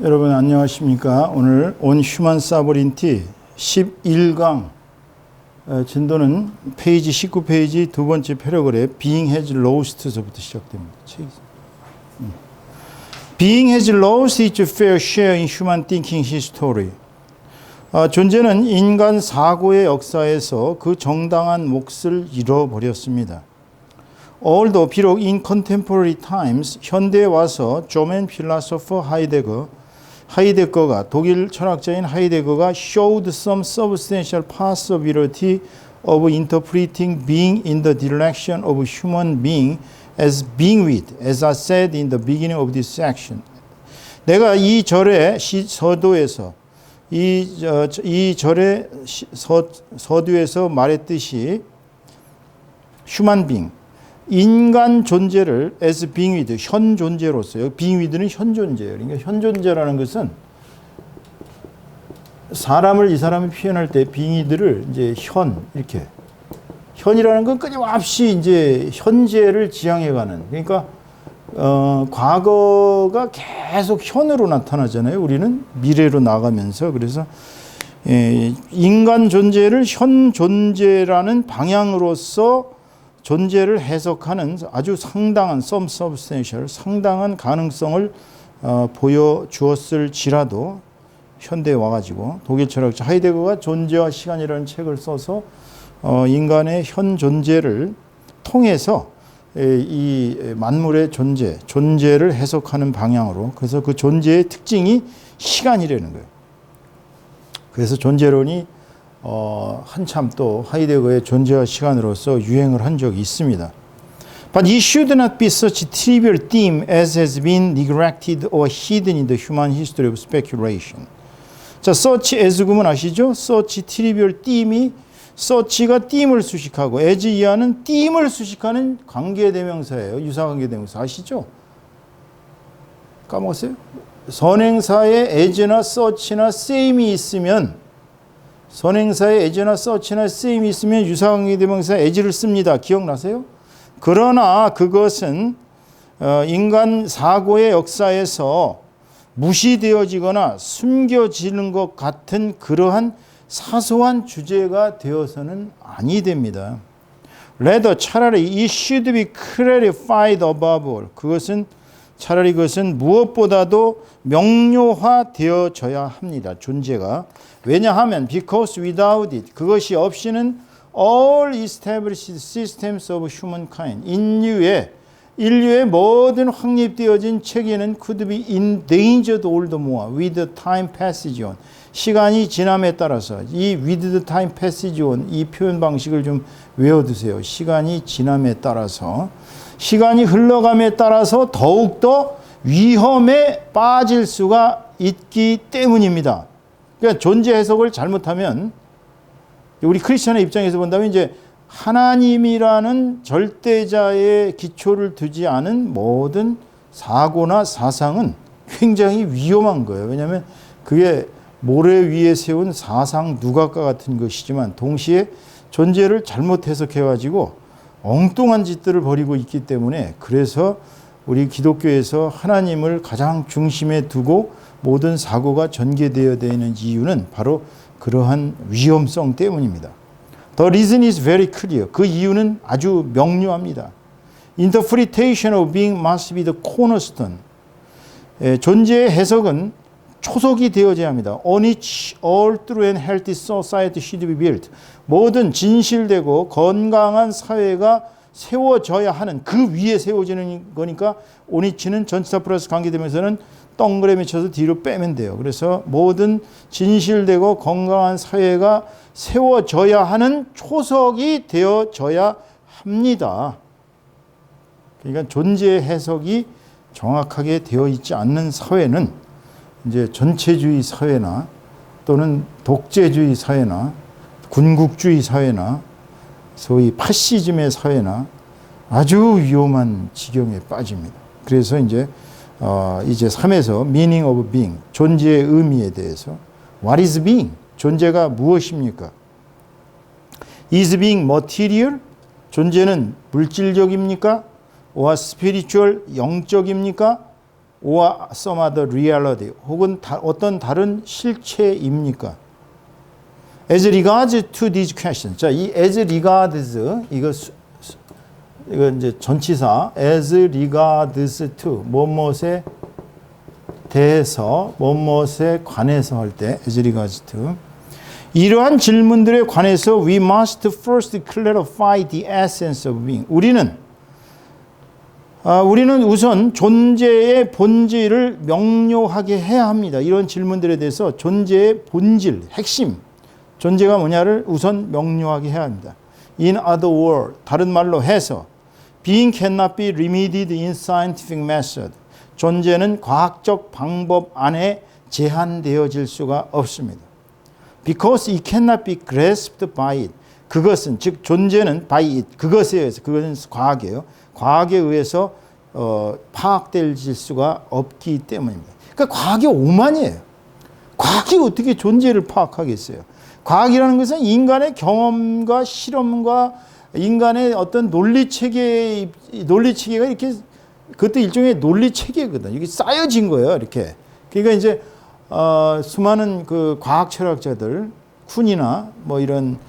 여러분 안녕하십니까? 오늘 On Human Sovereignty 11강 진도는 페이지 19페이지 두 번째 패러그래프 Being has lost서부터 시작됩니다. Being has lost its fair share in human thinking history. 존재는 인간 사고의 역사에서 그 정당한 몫을 잃어버렸습니다. Although 비록 in contemporary times 현대에 와서 German philosopher 하이데거가 독일 철학자인 하이데거가 showed some substantial possibility of interpreting being in the direction of human being as being with, as I said in the beginning of this section. 내가 이 절의 서두에서 이 절의 서두에서 말했듯이 human being 인간 존재를 as being with, 현 존재로서요. being with는 현 존재예요. 그러니까 현 존재라는 것은 이 사람이 표현할 때 being with를 이제 현 이렇게 현이라는 건 끊임없이 이제 현재를 지향해가는 그러니까 과거가 계속 현으로 나타나잖아요. 우리는 미래로 나가면서 그래서 인간 존재를 현 존재라는 방향으로서 존재를 해석하는 아주 상당한 some substantial 상당한 가능성을 보여주었을지라도 현대에 와가지고 독일 철학자 하이데거가 존재와 시간이라는 책을 써서 인간의 현 존재를 통해서 이 만물의 존재를 해석하는 방향으로 그래서 그 존재의 특징이 시간이라는 거예요. 그래서 존재론이 한참 또 하이데거의 존재와 시간으로서 유행을 한 적이 있습니다. But it should not be such a trivial theme as has been neglected or hidden in the human history of speculation. 자, such as 구문 아시죠? such trivial theme이 such가 theme을 수식하고 as 이하는 theme을 수식하는 관계대명사예요. 유사관계대명사 아시죠? 까먹었어요? 선행사에 as나 such나 same이 있으면 선행사에 as나 such나 same이 있으면 유사관계대명사 as를 씁니다. 기억나세요? 그러나 그것은 인간 사고의 역사에서 무시되어지거나 숨겨지는 것 같은 그러한 사소한 주제가 되어서는 아니 됩니다. Rather 차라리 it should be clarified above all. 차라리 그것은 무엇보다도 명료화되어져야 합니다. 존재가. 왜냐하면 because without it 그것이 없이는 all established systems of humankind 인류의 모든 확립되어진 체계는 could be endangered all the more with the time passage on. 시간이 지남에 따라서 이 with the time passage on 이 표현 방식을 좀 외워두세요. 시간이 지남에 따라서 시간이 흘러감에 따라서 더욱더 위험에 빠질 수가 있기 때문입니다. 그러니까 존재 해석을 잘못하면 우리 크리스천의 입장에서 본다면 이제 하나님이라는 절대자의 기초를 두지 않은 모든 사고나 사상은 굉장히 위험한 거예요. 왜냐하면 그게 모래 위에 세운 사상 누각과 같은 것이지만 동시에 존재를 잘못 해석해가지고 엉뚱한 짓들을 벌이고 있기 때문에 그래서 우리 기독교에서 하나님을 가장 중심에 두고 모든 사고가 전개되어야 되는 이유는 바로 그러한 위험성 때문입니다. The reason is very clear. 그 이유는 아주 명료합니다. Interpretation of being must be the cornerstone. 존재의 해석은 초석이 되어져야 합니다. On which all true and healthy society should be built. 모든 진실되고 건강한 사회가 세워져야 하는 그 위에 세워지는 거니까 on which는 전치사 플러스 관계되면서는 동그라미 쳐서 뒤로 빼면 돼요. 그래서 모든 진실되고 건강한 사회가 세워져야 하는 초석이 되어져야 합니다. 그러니까 존재의 해석이 정확하게 되어 있지 않는 사회는 이제 전체주의 사회나 또는 독재주의 사회나 군국주의 사회나 소위 파시즘의 사회나 아주 위험한 지경에 빠집니다. 그래서 이제 3에서 meaning of being, 존재의 의미에 대해서 what is being? 존재가 무엇입니까? is being material? 존재는 물질적입니까? or spiritual, 영적입니까? or some other reality 혹은 어떤 다른 실체입니까? As regards to these questions. 자, 이 as regards 이거 이제 전치사 as regards to 무엇에 대해서 무엇에 관해서 할 때 as regards to 이러한 질문들에 관해서 we must first clarify the essence of being. 우리는 우선 존재의 본질을 명료하게 해야 합니다. 이런 질문들에 대해서 존재의 본질, 핵심, 존재가 뭐냐를 우선 명료하게 해야 합니다. In other words, 다른 말로 해서 being cannot be remedied in scientific method. 존재는 과학적 방법 안에 제한되어질 수가 없습니다. Because it cannot be grasped by it. 그것은 즉 존재는 by it. 그것에 의해서 그것은 과학이에요. 과학에 의해서 파악될 수가 없기 때문입니다. 그러니까 과학이 오만이에요. 과학이 어떻게 존재를 파악하겠어요? 과학이라는 것은 인간의 경험과 실험과 인간의 어떤 논리 체계가 이렇게 그것도 일종의 논리 체계거든. 이게 쌓여진 거예요. 이렇게. 그러니까 이제 수많은 그 과학 철학자들, 쿤이나 뭐 이런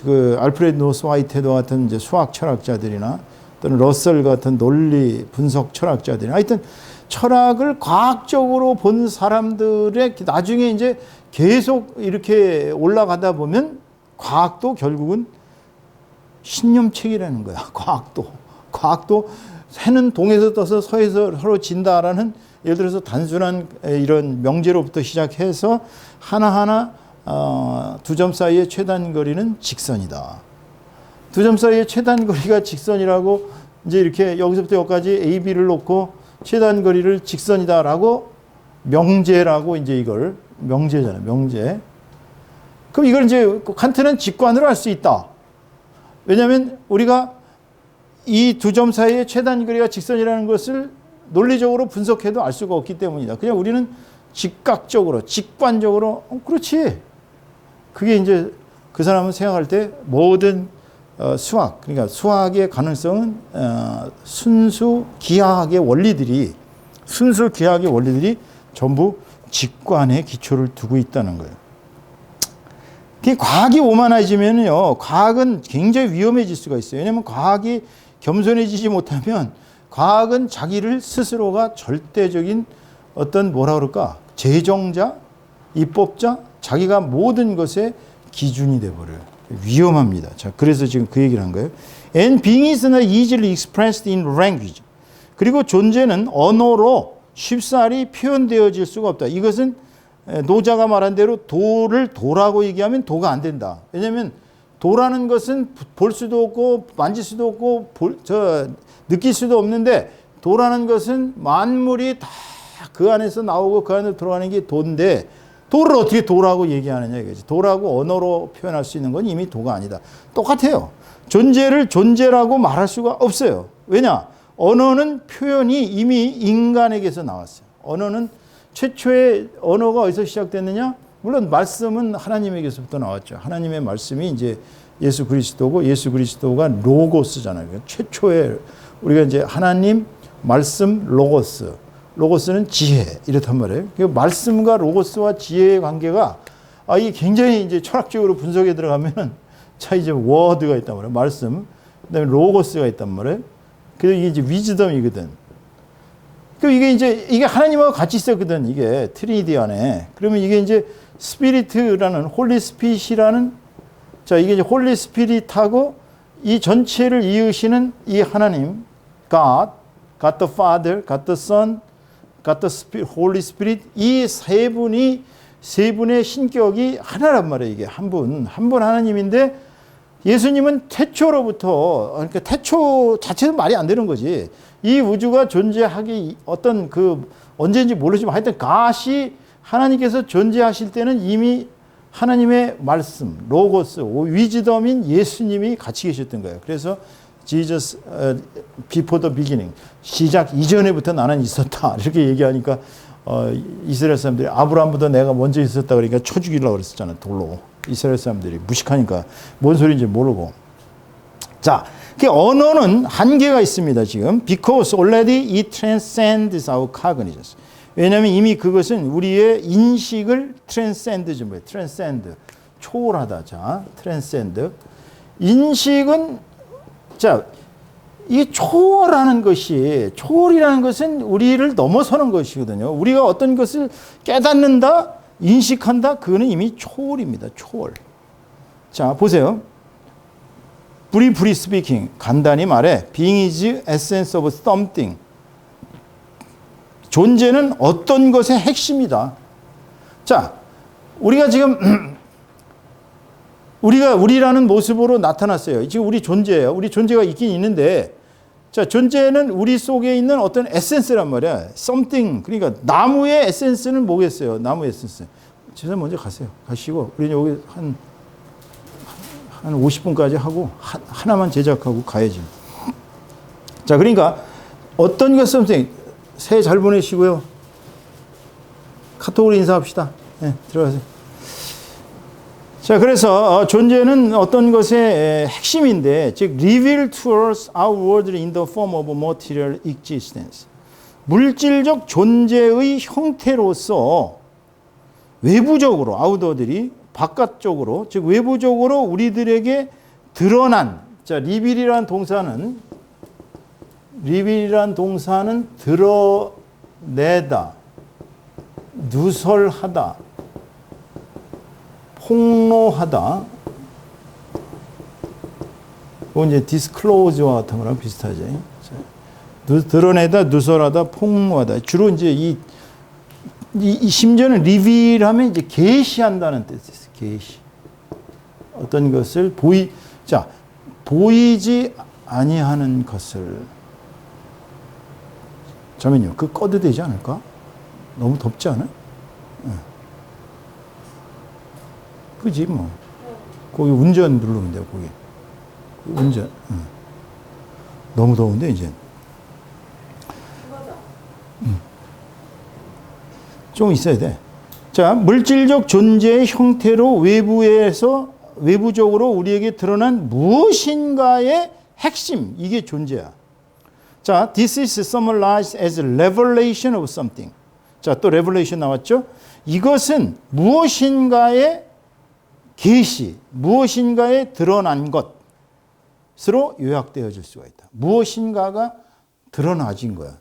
그 알프레드 노스 화이테도 같은 이제 수학 철학자들이나 또는 러셀 같은 논리 분석 철학자들이 하여튼 철학을 과학적으로 본 사람들의 나중에 이제 계속 이렇게 올라가다 보면 과학도 결국은 신념책이라는 거야. 과학도 해는 동에서 떠서 서에서 서로 진다라는 예를 들어서 단순한 이런 명제로부터 시작해서 하나하나 두 점 사이의 최단 거리는 직선이다. 두 점 사이의 최단 거리가 직선이라고 이제 이렇게 여기서부터 여기까지 A, B를 놓고 최단 거리를 직선이다라고 명제라고 이제 이걸 명제잖아요. 명제. 그럼 이걸 이제 칸트는 직관으로 할 수 있다. 왜냐하면 우리가 이 두 점 사이의 최단 거리가 직선이라는 것을 논리적으로 분석해도 알 수가 없기 때문이다. 그냥 우리는 직각적으로, 직관적으로 그렇지. 그게 이제 그 사람은 생각할 때 모든 수학, 그러니까 수학의 가능성은 순수 기하학의 원리들이 전부 직관에 기초를 두고 있다는 거예요. 과학이 오만해지면요, 과학은 굉장히 위험해질 수가 있어요. 왜냐하면 과학이 겸손해지지 못하면 과학은 자기를 스스로가 절대적인 어떤 뭐라 그럴까 제정자, 입법자, 자기가 모든 것의 기준이 돼버려요. 위험합니다. 자, 그래서 지금 그 얘기를 한 거예요. And being is not easily expressed in language. 그리고 존재는 언어로 쉽사리 표현되어질 수가 없다. 이것은 노자가 말한 대로 도를 도라고 얘기하면 도가 안 된다. 왜냐하면 도라는 것은 볼 수도 없고 만질 수도 없고 느낄 수도 없는데 도라는 것은 만물이 다 그 안에서 나오고 그 안에 들어가는 게 도인데 도를 어떻게 도라고 얘기하느냐 이거지. 도라고 언어로 표현할 수 있는 건 이미 도가 아니다. 똑같아요. 존재를 존재라고 말할 수가 없어요. 왜냐? 언어는 표현이 이미 인간에게서 나왔어요. 언어는 최초의 언어가 어디서 시작됐느냐? 물론 말씀은 하나님에게서부터 나왔죠. 하나님의 말씀이 이제 예수 그리스도고 예수 그리스도가 로고스잖아요. 최초의 우리가 이제 하나님 말씀 로고스. 로고스는 지혜 이렇단 말이에요. 그 말씀과 로고스와 지혜의 관계가 이게 굉장히 이제 철학적으로 분석에 들어가면은 자 이제 워드가 있단 말이에요. 말씀. 그다음에 로고스가 있단 말이에요. 그래서 이게 이제 위즈덤이거든. 그 이게 하나님하고 같이 있었거든. 이게 트리니티 안에. 그러면 이게 이제 스피리트라는 홀리 스피릿이라는 자 이게 이제 홀리 스피릿하고 이 전체를 이으시는 이 하나님 God the Father, God the Son, God the Spirit, Holy Spirit 이 세 분의 신격이 하나란 말이에요. 이게 한 분 하나님인데 예수님은 태초로부터 그러니까 태초 자체는 말이 안 되는 거지. 이 우주가 존재하기 어떤 그 언제인지 모르지만 하여튼 가시 하나님께서 존재하실 때는 이미 하나님의 말씀, 로고스, 위즈덤인 예수님이 같이 계셨던 거예요. 그래서 Jesus before the beginning 시작 이전에부터 나는 있었다 이렇게 얘기하니까 이스라엘 사람들이 아브라함보다 내가 먼저 있었다 그러니까 쳐 죽이려고 그랬었잖아. 돌로. 이스라엘 사람들이 무식하니까 뭔 소리인지 모르고. 자, 그 언어는 한계가 있습니다, 지금. Because already it transcends our cognitions. 왜냐하면 이미 그것은 우리의 인식을 transcend, 뭐예요? transcend. 초월하다. 자, transcend. 인식은, 자, 이 초월이라는 것은 우리를 넘어서는 것이거든요. 우리가 어떤 것을 깨닫는다, 인식한다, 그거는 이미 초월입니다. 초월. 자, 보세요. Briefly speaking, 간단히 말해, being is essence of something. 존재는 어떤 것의 핵심이다. 자, 우리가 지금 우리라는 모습으로 나타났어요. 지금 우리 존재예요. 우리 존재가 있긴 있는데, 자, 존재는 우리 속에 있는 어떤 에센스란 말이야. something. 그러니까 나무의 에센스는 뭐겠어요? 나무의 에센스. 제가 먼저 가세요. 가시고, 우리 여기 한 50분까지 하고, 하나만 제작하고 가야지. 자, 그러니까 어떤 것 something. 새해 잘 보내시고요. 카톡으로 인사합시다. 네, 들어가세요. 자, 그래서 존재는 어떤 것의 핵심인데, 즉 reveal to us our world in the form of material existence. 물질적 존재의 형태로서 외부적으로 아우터들이 바깥쪽으로, 즉 외부적으로 우리들에게 드러난, 자, reveal이라는 동사는 드러내다, 누설하다, 폭로하다. 그건 이제 disclose와 같은 거랑 비슷하지. 드러내다, 누설하다, 폭로하다. 주로 이제 이 심지어는 reveal하면 이제 계시한다는 뜻이 있어요. 계시. 어떤 것을 보이지 아니하는 것을. 잠깐만요. 그거 꺼도 되지 않을까? 너무 덥지 않아요? 그지 뭐. 거기 운전 누르면 돼요. 거기 운전. 너무 더운데 이제. 좀 있어야 돼. 자, 물질적 존재의 형태로 외부적으로 우리에게 드러난 무엇인가의 핵심, 이게 존재야. 자, this is summarized as a revelation of something. 자, 또 revelation 나왔죠? 이것은 무엇인가의 계시, 무엇인가에 드러난 것으로 요약되어질 수가 있다. 무엇인가가 드러나진 거야.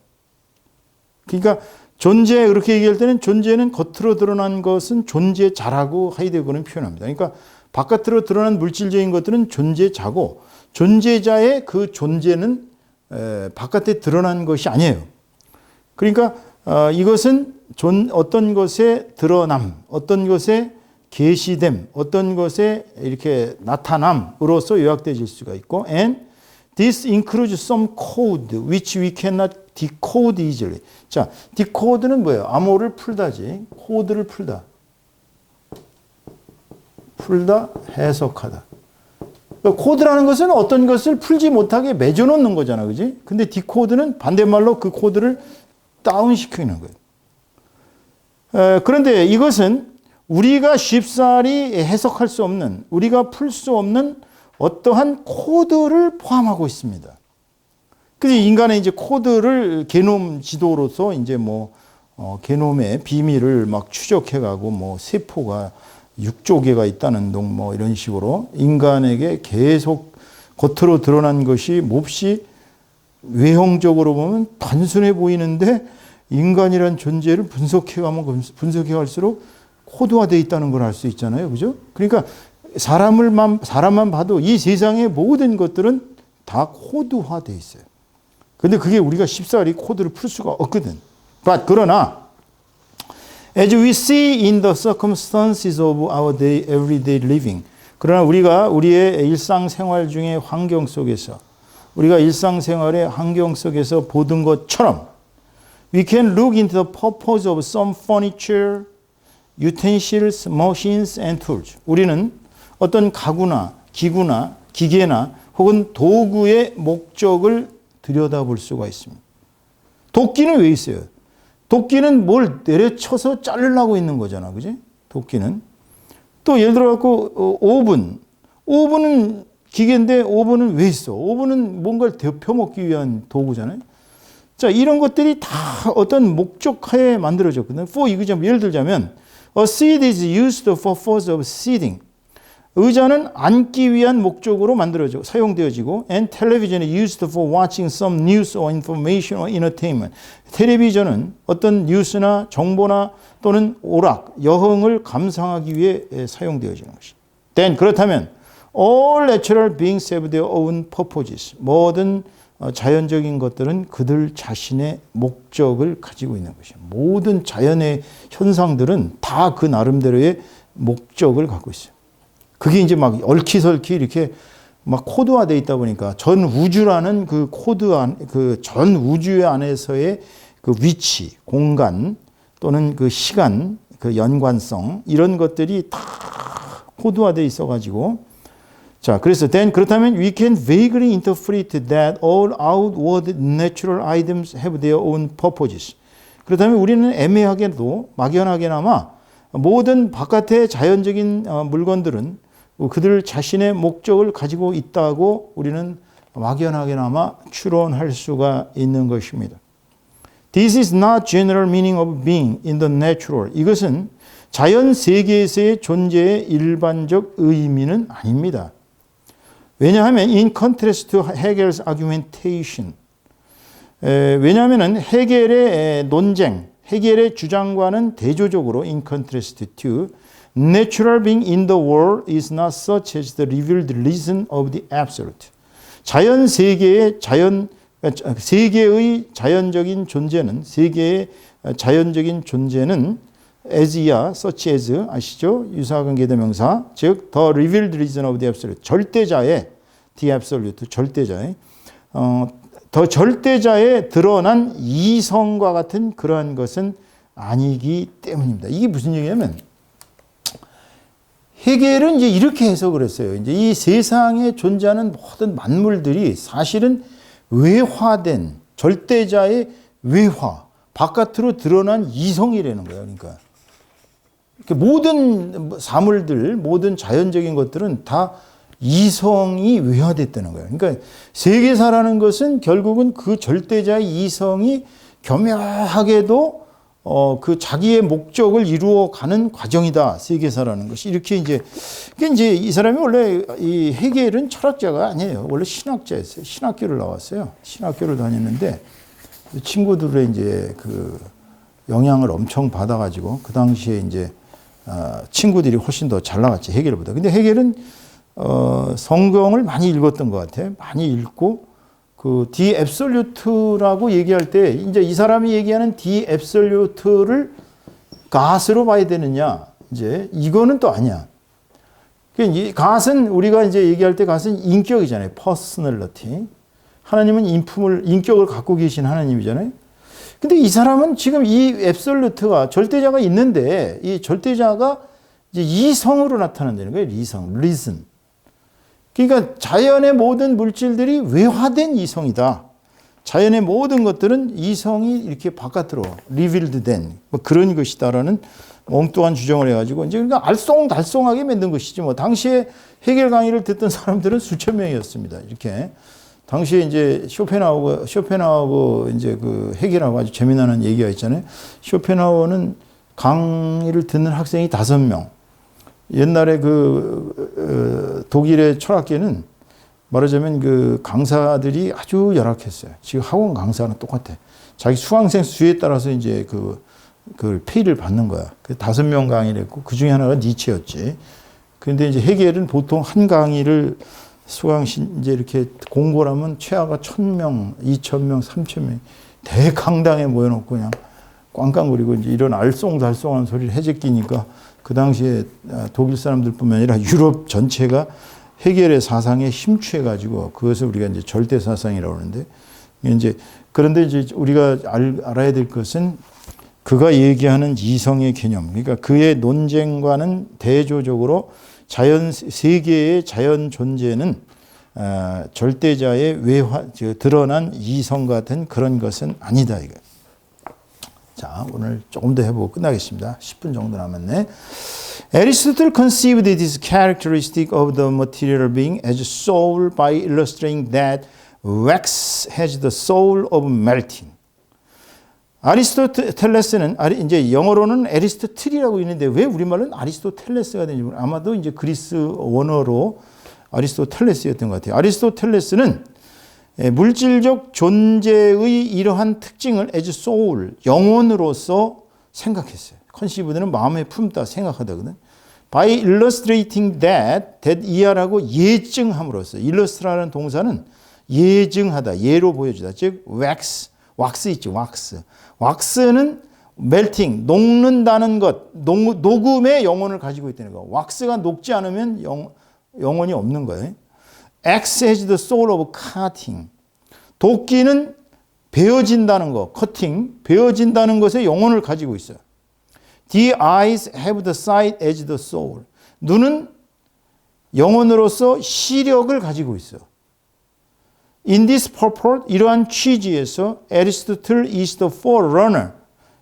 그러니까 존재, 그렇게 얘기할 때는 존재는 겉으로 드러난 것은 존재자라고 하이데거는 표현합니다. 그러니까 바깥으로 드러난 물질적인 것들은 존재자고, 존재자의 그 존재는 바깥에 드러난 것이 아니에요. 그러니까 이것은 어떤 것의 드러남, 어떤 것의 계시됨, 어떤 것의 이렇게 나타남으로서 요약되어질 수가 있고, and this includes some code which we cannot decode easily. 자, decode는 뭐예요? 암호를 풀다지. 코드를 풀다. 해석하다. 그러니까 코드라는 것은 어떤 것을 풀지 못하게 맺어놓는 거잖아, 그지? 근데 디코드는 반대말로 그 코드를 다운시키는 거예요. 그런데 이것은 우리가 쉽사리 해석할 수 없는, 우리가 풀 수 없는 어떠한 코드를 포함하고 있습니다. 그래서 인간의 이제 코드를 게놈 지도로서 이제 게놈의 비밀을 막 추적해가고 세포가 6조 개가 있다는 둥 이런 식으로 인간에게 계속 겉으로 드러난 것이 몹시 외형적으로 보면 단순해 보이는데 인간이란 존재를 분석해갈수록 코드화되어 있다는 걸 알 수 있잖아요. 그죠? 그러니까 사람만 봐도 이 세상의 모든 것들은 다 코드화되어 있어요. 근데 그게 우리가 쉽사리 코드를 풀 수가 없거든. 그러나 as we see in the circumstances of our everyday living. 그러나 우리가 우리의 일상생활 중의 환경 속에서, 우리가 일상생활의 환경 속에서 보던 것처럼 we can look into the purpose of some furniture, utensils, machines and tools. 우리는 어떤 가구나 기구나 기계나 혹은 도구의 목적을 들여다볼 수가 있습니다. 도끼는 왜 있어요? 도끼는 뭘 내려쳐서 자르려고 있는 거잖아. 그지? 도끼는. 또 예를 들어 갖고 오븐은 기계인데 오븐은 왜 있어? 오븐은 뭔가를 데펴 먹기 위한 도구잖아요. 자, 이런 것들이 다 어떤 목적하에 만들어졌거든요. 이거 예를 들자면 a seat is used for purpose of seating. 의자는 앉기 위한 목적으로 사용되어지고 and television is used for watching some news or information or entertainment. 텔레비전은 어떤 뉴스나 정보나 또는 오락, 여흥을 감상하기 위해 사용되어지는 것이다. Then 그렇다면 all natural beings have their own purposes. 모든 자연적인 것들은 그들 자신의 목적을 가지고 있는 것이에요. 모든 자연의 현상들은 다 그 나름대로의 목적을 갖고 있어요. 그게 이제 막 얽히설키 이렇게 막 코드화되어 있다 보니까 전 우주라는 그 전 우주 안에서의 그 위치, 공간 또는 그 시간, 그 연관성 이런 것들이 다 코드화되어 있어가지고 자, 그래서 그렇다면 we can vaguely interpret that all outward natural items have their own purposes. 그렇다면 우리는 애매하게도 막연하게나마 모든 바깥의 자연적인 물건들은 그들 자신의 목적을 가지고 있다고 우리는 막연하게나마 추론할 수가 있는 것입니다. This is not general meaning of being in the natural. 이것은 자연 세계에서의 존재의 일반적 의미는 아닙니다. 왜냐하면 in contrast to Hegel's argumentation. 왜냐하면 헤겔의 논쟁, 헤겔의 주장과는 대조적으로 in contrast to natural being in the world is not such as the revealed reason of the absolute. 세계의 자연적인 존재는 as이야, such as 아시죠? 유사관계 대명사, 즉 the revealed reason of the absolute. 절대자의 the absolute, 절대자의 더 절대자의 드러난 이성과 같은 그러한 것은 아니기 때문입니다. 이게 무슨 얘기냐면 헤겔은 이제 이렇게 해석을 했어요. 이제 이 세상에 존재하는 모든 만물들이 사실은 외화된 절대자의 외화, 바깥으로 드러난 이성이라는 거예요. 그러니까 모든 사물들, 모든 자연적인 것들은 다 이성이 외화됐다는 거예요. 그러니까 세계사라는 것은 결국은 그 절대자의 이성이 교묘하게도 그 자기의 목적을 이루어가는 과정이다. 세계사라는 것이 이렇게 이제 이 사람이 원래 이 헤겔은 철학자가 아니에요. 원래 신학자였어요. 신학교를 나왔어요. 신학교를 다녔는데 친구들의 이제 그 영향을 엄청 받아가지고 그 당시에 이제 친구들이 훨씬 더 잘 나갔지 헤겔보다. 근데 헤겔은 성경을 많이 읽었던 것 같아요. 많이 읽고 그 디 앱솔루트라고 얘기할 때 이제 이 사람이 얘기하는 디 앱솔루트를 갓으로 봐야 되느냐 이제 이거는 또 아니야. 이 갓은 우리가 이제 얘기할 때 갓은 인격이잖아요. 퍼스널리티. 하나님은 인격을 갖고 계신 하나님이잖아요. 근데 이 사람은 지금 이 앱솔루트가 절대자가 있는데 이 절대자가 이제 이성으로 나타난다는 거예요. 리슨. 그러니까 자연의 모든 물질들이 외화된 이성이다. 자연의 모든 것들은 이성이 이렇게 바깥으로 리빌드 된 뭐 그런 것이다라는 엉뚱한 주장을 해가지고 이제 그러니까 알쏭달쏭하게 만든 것이지 뭐 당시에 헤겔 강의를 듣던 사람들은 수천 명이었습니다. 이렇게 당시에 이제 쇼펜하우거 이제 그 헤겔하고 아주 재미나는 얘기가 있잖아요. 쇼펜하우어는 강의를 듣는 학생이 5명. 옛날에 독일의 철학계는 말하자면 그 강사들이 아주 열악했어요. 지금 학원 강사는 똑같아. 자기 수강생 수에 따라서 이제 그 페이를 받는 거야. 그 5명 강의를 했고 그 중에 하나가 니체였지. 그런데 이제 헤겔은 보통 한 강의를 이제 이렇게 공고를 하면 최하가 1,000명, 2,000명, 3,000명 대강당에 모여놓고 그냥 꽝꽝거리고 이제 이런 알쏭달쏭한 소리를 해제끼니까 그 당시에 독일 사람들뿐만 아니라 유럽 전체가 헤겔의 사상에 심취해가지고 그것을 우리가 이제 절대 사상이라고 하는데 그런데 이제 우리가 알아야 될 것은 그가 얘기하는 이성의 개념, 그러니까 그의 논쟁과는 대조적으로 세계의 자연 존재는 절대자의 드러난 이성 같은 그런 것은 아니다. 이거. 자, 오늘 조금 더 해보고 끝나겠습니다. 10분 정도 남았네. Aristotle conceived this characteristic of the material being as soul by illustrating that wax has the soul of melting. 아리스토텔레스는 이제 영어로는 에리스토틀이라고 있는데 왜 우리말은 아리스토텔레스가 되는지 모르겠어요. 아마도 이제 그리스 원어로 아리스토텔레스였던 것 같아요. 아리스토텔레스는 물질적 존재의 이러한 특징을 as soul, 영혼으로서 생각했어요. 컨시브드는 마음에 품다, 생각하다거든. By illustrating that 이하라고 예증함으로써. illustra라는 동사는 예증하다, 예로 보여주다. 즉 wax 있죠, wax. wax는 melting, 녹는다는 것, 녹음의 영혼을 가지고 있다는 거. wax가 녹지 않으면 영혼이 없는 거예요. X has the soul of cutting. 도끼는 베어진다는 거, cutting, 베어진다는 것에 영혼을 가지고 있어요. The eyes have the sight as the soul. 눈은 영혼으로서 시력을 가지고 있어요. In this purport, 이러한 취지에서 Aristotle is the forerunner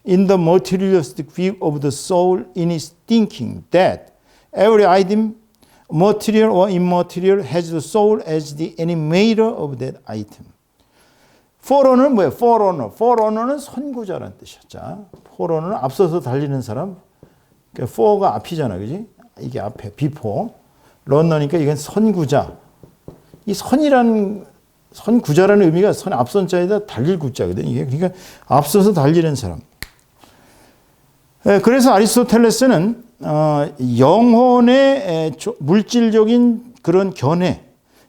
in the materialistic view of the soul in his thinking that every item, material or immaterial, has the soul as the animator of that item. forerunner는 뭐예요? forerunner는 선구자라는 뜻이야. 자, forerunner는 앞서서 달리는 사람. 그러니까 for가 앞이잖아, 그지? 이게 앞에 before. runner니까 이건 선구자. 이 선구자라는 의미가 선 앞선 자에다 달릴 구자거든. 이게 그러니까 앞서서 달리는 사람. 그래서 아리스토텔레스는 영혼의 물질적인 그런 견해,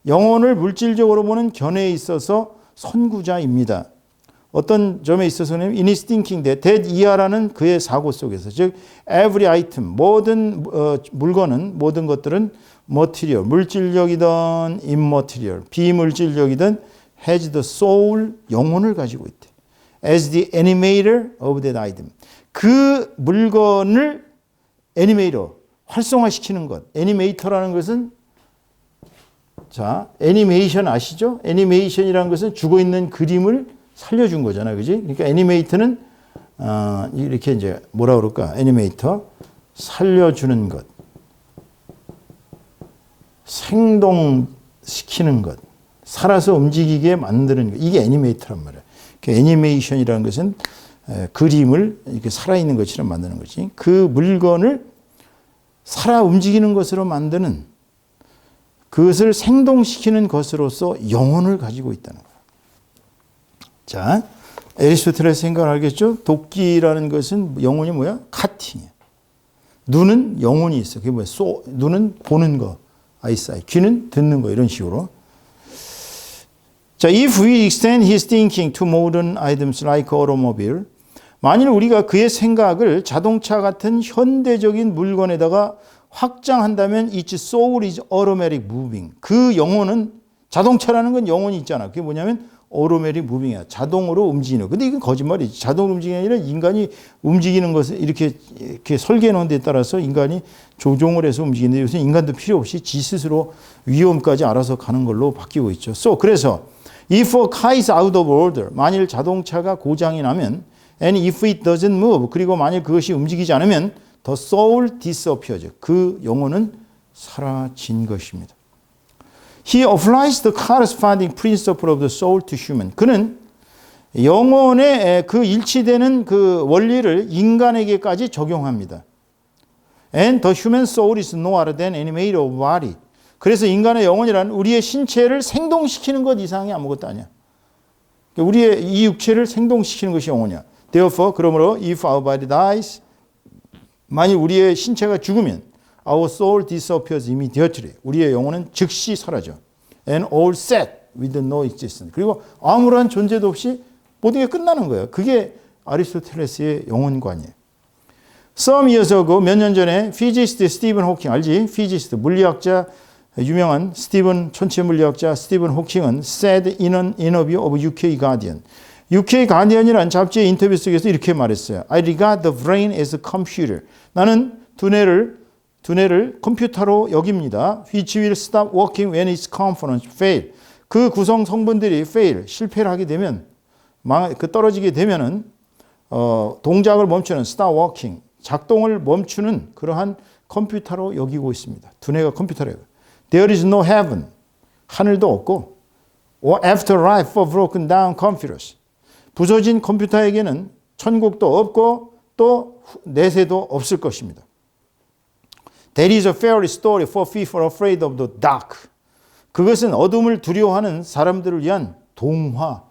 영혼을 물질적으로 보는 견해에 있어서 선구자입니다. 어떤 점에 있어서는 in his thinking that 이하라는 그의 사고 속에서, 즉 every item, 모든 물건은, 모든 것들은 material, 물질적이든 immaterial, 비물질적이든 has the soul, 영혼을 가지고 있대. as the animator of that item. 그 물건을 애니메이터, 활성화시키는 것. 애니메이터라는 것은, 자, 애니메이션 아시죠? 애니메이션이라는 것은 죽어있는 그림을 살려준 거잖아요. 그지? 그러니까 애니메이터는, 이렇게 이제 뭐라 그럴까? 애니메이터, 살려주는 것. 생동시키는 것. 살아서 움직이게 만드는 것. 이게 애니메이터란 말이에요. 그러니까 애니메이션이라는 것은 그림을 이렇게 살아있는 것처럼 만드는 거지. 그 물건을 살아 움직이는 것으로 만드는, 그것을 생동시키는 것으로서 영혼을 가지고 있다는 거예요. 자, 애리스토텔의 생각을 알겠죠? 도끼라는 것은 영혼이 뭐야? 카팅이야. 눈은 영혼이 있어. 그게 뭐야? 눈은 보는 거, 아이사이. 귀는 듣는 거, 이런 식으로. 자, if we extend his thinking to modern items like automobile, 만일 우리가 그의 생각을 자동차 같은 현대적인 물건에다가 확장한다면 its soul is automatic moving. 그 영혼은, 자동차라는 건 영혼이 있잖아. 그게 뭐냐면 automatic moving이야. 자동으로 움직이는. 근데 이건 거짓말이지. 자동으로 움직이는 게 아니라 인간이 움직이는 것을 이렇게 설계해 놓은 데에 따라서 인간이 조종을 해서 움직이는데 요새 인간도 필요 없이 지 스스로 위험까지 알아서 가는 걸로 바뀌고 있죠. 그래서 if a car is out of order, 만일 자동차가 고장이 나면, and if it doesn't move, 그리고 만일 그것이 움직이지 않으면 the soul disappears. 그 영혼은 사라진 것입니다. He applies the corresponding principle of the soul to human. 그는 영혼의 그 일치되는 그 원리를 인간에게까지 적용합니다. And the human soul is no other than animated of body. 그래서 인간의 영혼이란 우리의 신체를 생동시키는 것 이상이 아무것도 아니야. 우리의 이 육체를 생동시키는 것이 영혼이야. Therefore, 그러므로 if our body dies, 만일 우리의 신체가 죽으면 our soul disappears immediately. 우리의 영혼은 즉시 사라져. And all set with no existence. 그리고 아무런 존재도 없이 모든 게 끝나는 거예요. 그게 아리스토텔레스의 영혼관이에요. Some years ago, 몇 년 전에 physicist 스티븐 호킹, 알지? physicist, 물리학자, 유명한 천체 물리학자 스티븐 호킹은 said in an interview of UK Guardian. UK Guardian이라는 잡지의 인터뷰 속에서 이렇게 말했어요. I regard the brain as a computer. 나는 두뇌를 컴퓨터로 여깁니다. Which will stop working when its components fail. 그 구성 성분들이 fail, 실패를 하게 되면, 떨어지게 되면은 동작을 멈추는 start working, 작동을 멈추는 그러한 컴퓨터로 여기고 있습니다. 두뇌가 컴퓨터래요. There is no heaven, 하늘도 없고, or afterlife for broken down computers, 부서진 컴퓨터에게는 천국도 없고 또 내세도 없을 것입니다. That is a fairy story for people afraid of the dark. 그것은 어둠을 두려워하는 사람들을 위한 동화,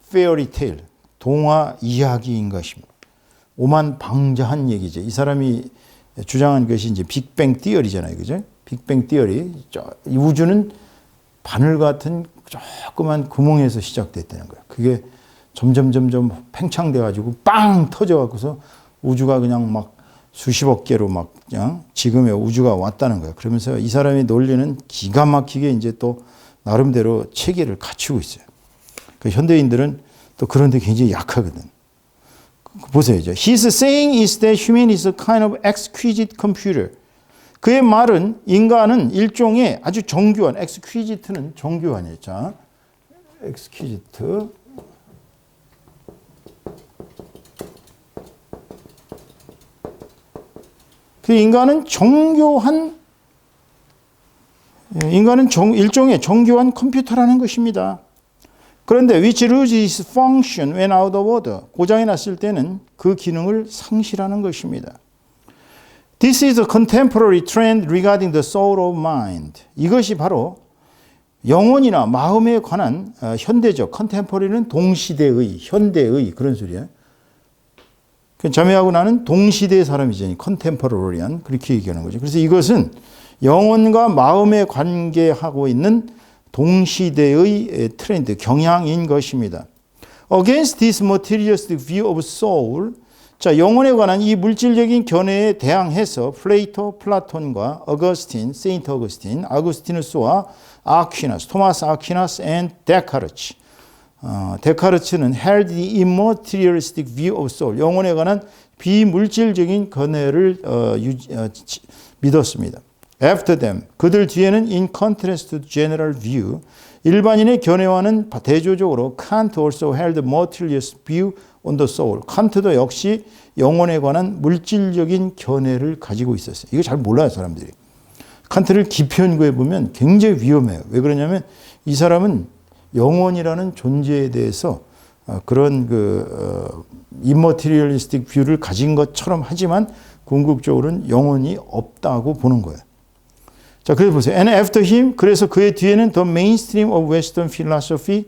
fairy tale, 동화 이야기인 것입니다. 오만방자한 얘기죠. 이 사람이 주장한 것이 이제 빅뱅 띠어리잖아요. 그죠? 빅뱅 띠어리. 이 우주는 바늘 같은 조그만 구멍에서 시작됐다는 거예요. 그게 점점 팽창돼 가지고 빵 터져 갖고서 우주가 그냥 막 수십억 개로 막 그냥 지금의 우주가 왔다는 거예요. 그러면서 이 사람이 논리는 기가 막히게 이제 또 나름대로 체계를 갖추고 있어요. 그 현대인들은 또 그런 데 굉장히 약하거든. 보세요. His saying is that human is a kind of exquisite computer. 그의 말은 인간은 일종의 아주 정교한, exquisite는 정교한이에요. 자, exquisite. 그 인간은 일종의 정교한 컴퓨터라는 것입니다. 그런데 which loses its function when out of order. 고장이 났을 때는 그 기능을 상실하는 것입니다. This is a contemporary trend regarding the soul of mind. 이것이 바로 영혼이나 마음에 관한 현대적, contemporary는 동시대의, 현대의 그런 소리예요. 자매하고 나는 동시대의 사람이죠. 컨템포러리한 그렇게 얘기하는 거죠. 그래서 이것은 영혼과 마음에 관계하고 있는 동시대의 트렌드, 경향인 것입니다. Against this materialistic view of soul, 자, 영혼에 관한 이 물질적인 견해에 대항해서 플레이토, 플라톤과 어거스틴, 세인트 어거스틴, 아구스티누스와 아퀴나스, 토마스 아퀴나스 and 데카르트. 데카르트는 held the immaterialistic view of soul, 영혼에 관한 비물질적인 견해를 믿었습니다. After them, 그들 뒤에는 in contrast to general view, 일반인의 견해와는 대조적으로 Kant also held a materialist view on the soul. 칸트도 역시 영혼에 관한 물질적인 견해를 가지고 있었어요. 이거 잘 몰라요, 사람들이. 칸트를 깊이 연구해 보면 굉장히 위험해요. 왜 그러냐면 이 사람은 영혼이라는 존재에 대해서 그런 immaterialistic view를 가진 것처럼 하지만 궁극적으로는 영혼이 없다고 보는 거예요. 자, 그래서 보세요. And after him, 그래서 그의 뒤에는 the mainstream of Western philosophy,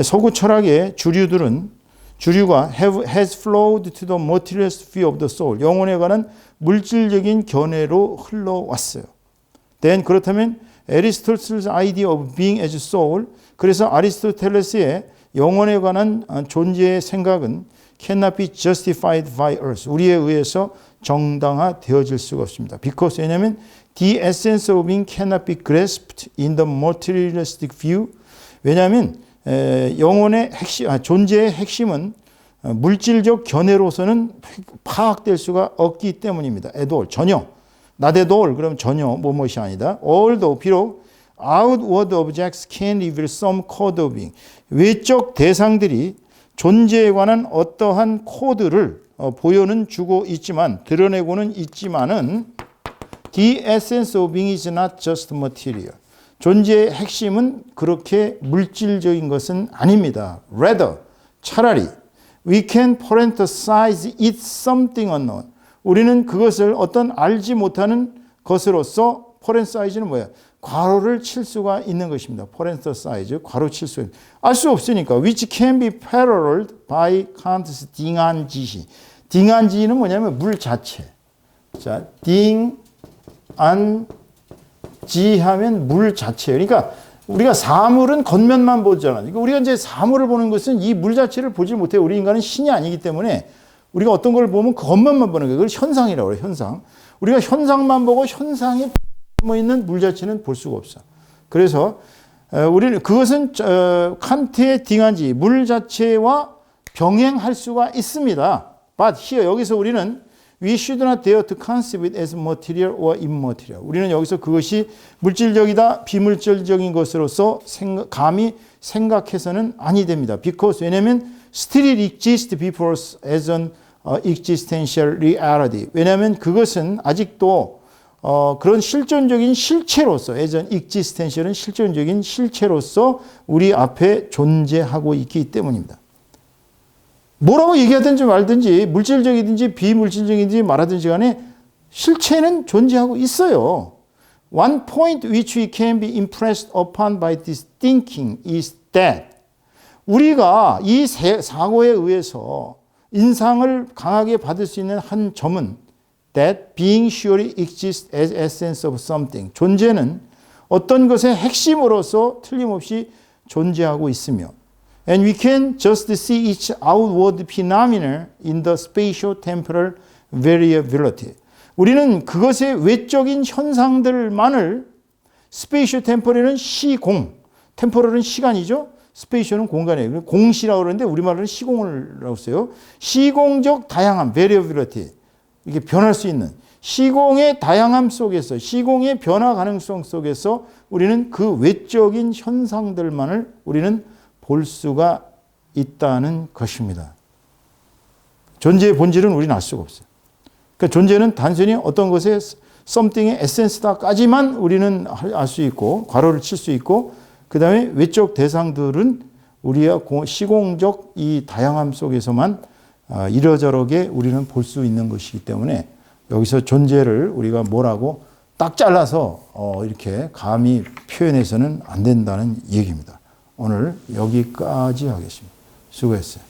서구 철학의 주류가 has flowed to the materialist view of the soul, 영혼에 관한 물질적인 견해로 흘러왔어요. Then 그렇다면 Aristotle's idea of being as soul, 그래서 아리스토텔레스의 영혼에 관한 존재의 생각은 cannot be justified by us, 우리에 의해서 정당화되어질 수가 없습니다. Because 왜냐하면 the essence of being cannot be grasped in the materialistic view, 왜냐하면 영혼의 핵심, 존재의 핵심은 물질적 견해로서는 파악될 수가 없기 때문입니다. at all, 전혀. not at all, 그럼 전혀 뭐뭇이 아니다. although, 비록 outward objects can reveal some code of being, 외적 대상들이 존재에 관한 어떠한 코드를 보여는 주고 있지만, 드러내고는 있지만은 the essence of being is not just material. 존재의 핵심은 그렇게 물질적인 것은 아닙니다. Rather, 차라리 we can parenthesize it something unknown. 우리는 그것을 어떤 알지 못하는 것으로서 parenthesize는 뭐야? 괄호를 칠 수가 있는 것입니다. parenthesize, 괄호 칠 수 있는. 알 수 없으니까 which can be paralleled by Kant's 딩안지시. 딩안지는 뭐냐면 물 자체. 자, 딩안지 하면 물 자체예요. 그러니까 우리가 사물은 겉면만 보잖아요. 그러니까 우리가 이제 사물을 보는 것은 이 물 자체를 보지 못해요. 우리 인간은 신이 아니기 때문에 우리가 어떤 걸 보면 그 겉면만 보는 거예요. 그걸 현상이라고 해요. 현상. 우리가 현상만 보고 현상에 숨어 있는 물 자체는 볼 수가 없어. 그래서 우리는 그것은 칸트의 딩안지, 물 자체와 병행할 수가 있습니다. But here, 여기서 우리는 we should not dare to conceive it as material or immaterial. 우리는 여기서 그것이 물질적이다, 비물질적인 것으로서 감히 생각해서는 아니 됩니다. Because, 왜냐하면 still exist before us as an existential reality. 왜냐하면 그것은 아직도 그런 실존적인 실체로서, as an existential은 실존적인 실체로서 우리 앞에 존재하고 있기 때문입니다. 뭐라고 얘기하든지 말든지 물질적이든지 비물질적이든지 말하든지 간에 실체는 존재하고 있어요. One point which we can be impressed upon by this thinking is that 우리가 이 사고에 의해서 인상을 강하게 받을 수 있는 한 점은 that being surely exists as essence of something. 존재는 어떤 것의 핵심으로서 틀림없이 존재하고 있으며 and we can just see each outward phenomena in the spatio-temporal variability. 우리는 그것의 외적인 현상들만을 spatio-temporal은 시공, temporal은 시간이죠. spatio는 공간이에요. 공시라고 그러는데 우리말로는 시공을 써요. 시공적 다양함, variability. 이게 변할 수 있는 시공의 다양함 속에서, 시공의 변화 가능성 속에서 우리는 그 외적인 현상들만을 우리는 볼 수가 있다는 것입니다. 존재의 본질은 우리는 알 수가 없어요. 그러니까 존재는 단순히 어떤 것의 something의 에센스다까지만 우리는 알 수 있고 괄호를 칠 수 있고 그 다음에 외적 대상들은 우리의 시공적 이 다양함 속에서만 이러저러게 우리는 볼 수 있는 것이기 때문에 여기서 존재를 우리가 뭐라고 딱 잘라서 이렇게 감히 표현해서는 안 된다는 얘기입니다. 오늘 여기까지 하겠습니다. 수고했어요.